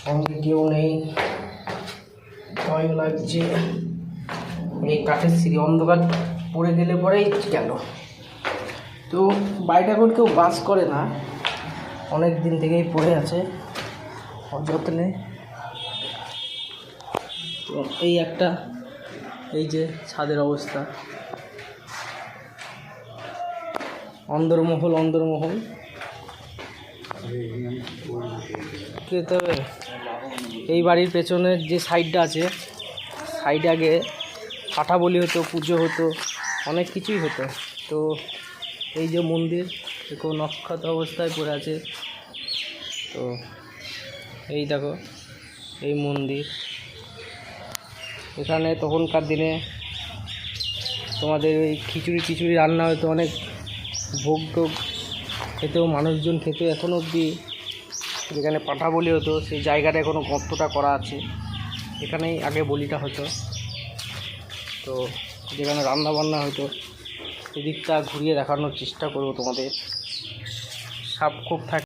সঙ্গে কেউ নেই, ভয় লাগছে। এই কাঠের সিঁড়ি অন্ধকার পড়ে গেলে পরেই গেল। তো বাড়িটা এখন কেউ বাস করে না, অনেক দিন থেকেই পড়ে আছে অযত্নে। তো এই একটা, এই যে ছাদের অবস্থা, অন্দরমহল যেতে হবে। এই বাড়ির পেছনের যে সাইডটা আছে, সাইডে আগে কাঠা বলি হতো, পুজো হতো, অনেক কিছুই হতো। তো এই যে মন্দির দেখো নক্ষত অবস্থায় পড়ে আছে। তো এই দেখো এই মন্দির, এখানে তখনকার দিনে তোমাদের ওই খিচুড়ি রান্না হতো, অনেক ভোগ টোগ খেতেও মানুষজন খেতে। এখনও অবধি যেখানে পাঁঠা বলি হতো সেই জায়গাটা এখনও গর্তটা করা আছে, এখানেই আগে বলিটা হতো। তো যেখানে রান্না বান্না হতো সেদিকটা ঘুরিয়ে দেখানোর চেষ্টা করবো তোমাদের। সাপ খুব থাকে।